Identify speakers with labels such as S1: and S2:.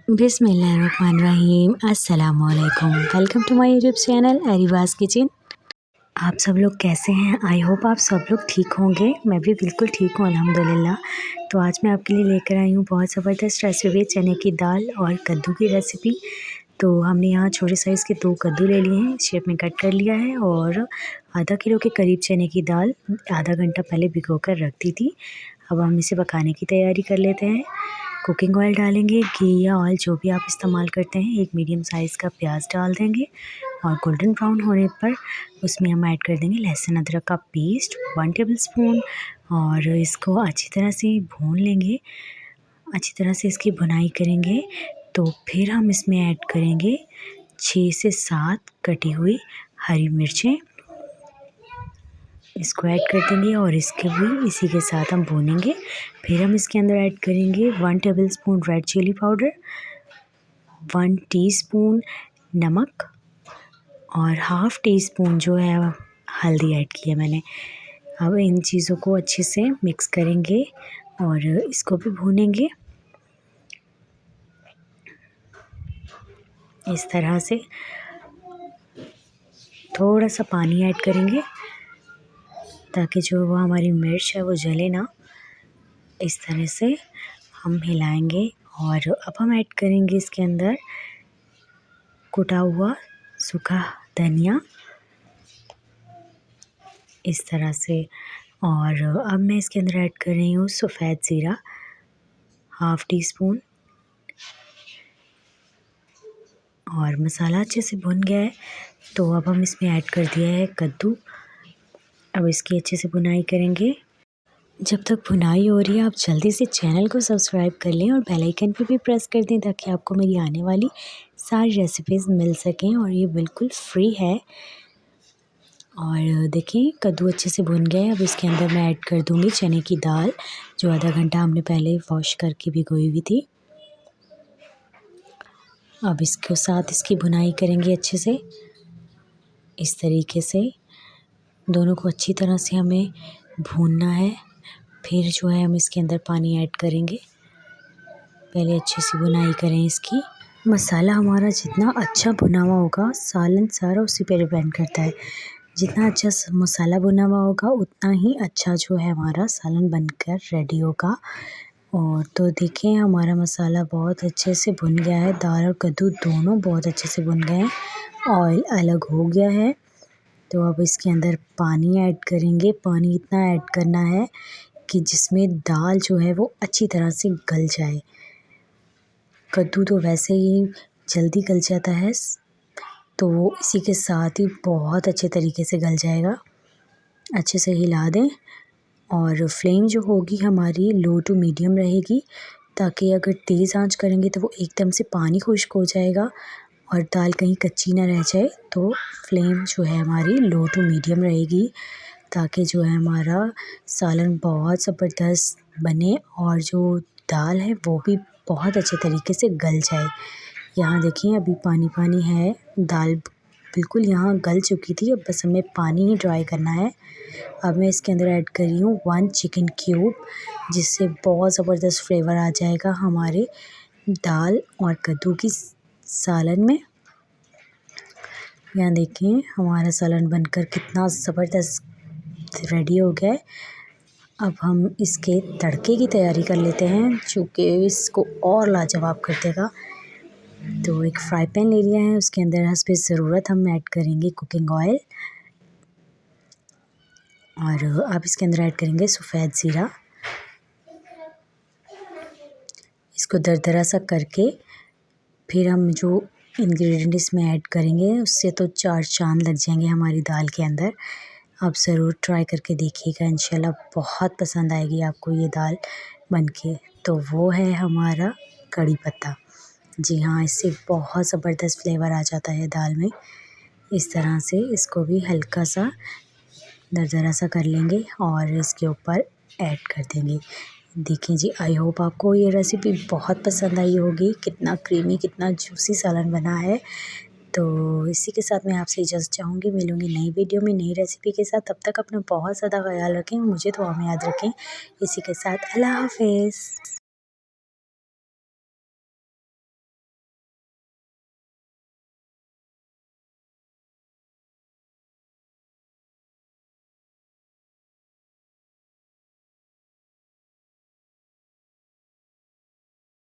S1: बिस्मिल्लाहिर्रहमानिर्रहीम। अस्सलामुअलैकुम। Welcome to my YouTube channel अरीवाज़ किचन। आप सब लोग कैसे हैं? आई होप आप सब लोग ठीक होंगे। मैं भी बिल्कुल ठीक हूँ अल्हम्दुलिल्लाह। तो आज मैं आपके लिए लेकर आई हूँ बहुत ज़बरदस्त रेसिपी, चने की दाल और कद्दू की रेसिपी। तो हमने यहाँ छोटे साइज़ के 2 कद्दू ले लिए हैं, शेप में कट कर लिया है और आधा किलो के करीब चने की दाल आधा घंटा पहले भिगो कर रख दी थी। अब हम इसे पकाने की तैयारी कर लेते हैं। कुकिंग ऑयल डालेंगे, घी या ऑयल जो भी आप इस्तेमाल करते हैं। एक मीडियम साइज़ का प्याज डाल देंगे और गोल्डन ब्राउन होने पर उसमें हम ऐड कर देंगे लहसुन अदरक का पेस्ट 1 टेबलस्पून और इसको अच्छी तरह से भून लेंगे। अच्छी तरह से इसकी भुनाई करेंगे तो फिर हम इसमें ऐड करेंगे 6 से 7 कटी हुई हरी मिर्चें। इसको ऐड कर देंगे और इसके भी इसी के साथ हम भूनेंगे। फिर हम इसके अंदर ऐड करेंगे 1 tablespoon red chilli powder, 1 teaspoon नमक और हाफ़ टी स्पून जो है हल्दी ऐड की है मैंने। अब इन चीज़ों को अच्छे से मिक्स करेंगे और इसको भी भूनेंगे इस तरह से। थोड़ा सा पानी ऐड करेंगे ताकि जो वो हमारी मिर्च है वो जले ना। इस तरह से हम हिलाएंगे और अब हम ऐड करेंगे इसके अंदर कुटा हुआ सूखा धनिया इस तरह से। और अब मैं इसके अंदर ऐड कर रही हूँ सफ़ेद ज़ीरा हाफ़ टी स्पून। और मसाला अच्छे से भुन गया है तो अब हम इसमें ऐड कर दिया है कद्दू। अब इसकी अच्छे से भुनाई करेंगे। जब तक भुनाई हो रही है आप जल्दी से चैनल को सब्सक्राइब कर लें और बेल आइकन पे भी प्रेस कर दें ताकि आपको मेरी आने वाली सारी रेसिपीज़ मिल सकें और ये बिल्कुल फ्री है। और देखिए कद्दू अच्छे से भुन गए। अब इसके अंदर मैं ऐड कर दूँगी चने की दाल जो आधा घंटा हमने पहले वॉश करके भिगोई हुई थी। अब इसके साथ इसकी भुनाई करेंगे अच्छे से इस तरीके से। दोनों को अच्छी तरह से हमें भूनना है। फिर जो है हम इसके अंदर पानी ऐड करेंगे। पहले अच्छे से भुनाई करें इसकी। मसाला हमारा जितना अच्छा भुना हुआ होगा सालन सारा उसी पे डिपेंड करता है। जितना अच्छा मसाला भुना हुआ होगा उतना ही अच्छा जो है हमारा सालन बनकर रेडी होगा। और तो देखिए हमारा मसाला बहुत अच्छे से भुन गया है। दाल और कद्दू दोनों बहुत अच्छे से भुन गए हैं। ऑयल अलग हो गया है तो अब इसके अंदर पानी ऐड करेंगे। पानी इतना ऐड करना है कि जिसमें दाल जो है वो अच्छी तरह से गल जाए। कद्दू तो वैसे ही जल्दी गल जाता है तो इसी के साथ ही बहुत अच्छे तरीके से गल जाएगा। अच्छे से हिला दें और फ्लेम जो होगी हमारी लो टू मीडियम रहेगी ताकि अगर तेज़ आंच करेंगे तो वो एकदम से पानी खुश्क हो जाएगा और दाल कहीं कच्ची ना रह जाए। तो फ्लेम जो है हमारी लो टू मीडियम रहेगी ताकि जो है हमारा सालन बहुत ज़बरदस्त बने और जो दाल है वो भी बहुत अच्छे तरीके से गल जाए। यहाँ देखिए अभी पानी पानी है, दाल बिल्कुल यहाँ गल चुकी थी। अब बस हमें पानी ही ड्राई करना है। अब मैं इसके अंदर ऐड कर रही हूँ 1 चिकन क्यूब जिससे बहुत ज़बरदस्त फ्लेवर आ जाएगा हमारे दाल और कद्दू की सालन में। यहाँ देखिए हमारा सालन बनकर कितना ज़बरदस्त रेडी हो गया है। अब हम इसके तड़के की तैयारी कर लेते हैं जो कि इसको और लाजवाब कर देगा। तो एक फ्राई पैन ले लिया है, उसके अंदर हस्बे ज़रूरत हम ऐड करेंगे कुकिंग ऑयल और अब इसके अंदर ऐड करेंगे सफ़ेद ज़ीरा। इसको दरदरा सा करके फिर हम जो इंग्रेडिएंट इसमें ऐड करेंगे उससे तो 4 चाँद लग जाएंगे हमारी दाल के अंदर। आप ज़रूर ट्राई करके देखिएगा, इंशाल्लाह बहुत पसंद आएगी आपको ये दाल बनके। तो वो है हमारा कड़ी पत्ता। जी हाँ, इससे बहुत ज़बरदस्त फ्लेवर आ जाता है दाल में। इस तरह से इसको भी हल्का सा दरदरा सा कर लेंगे और इसके ऊपर ऐड कर देंगे। देखिए जी, आई होप आपको ये रेसिपी बहुत पसंद आई होगी। कितना क्रीमी कितना जूसी सालन बना है। तो इसी के साथ मैं आपसे इजाज़त चाहूँगी। मिलूँगी नई वीडियो में नई रेसिपी के साथ। तब तक अपना बहुत ज़्यादा ख्याल रखें, मुझे दुआ में याद रखें। इसी के साथ अल्लाह हाफ़िज़।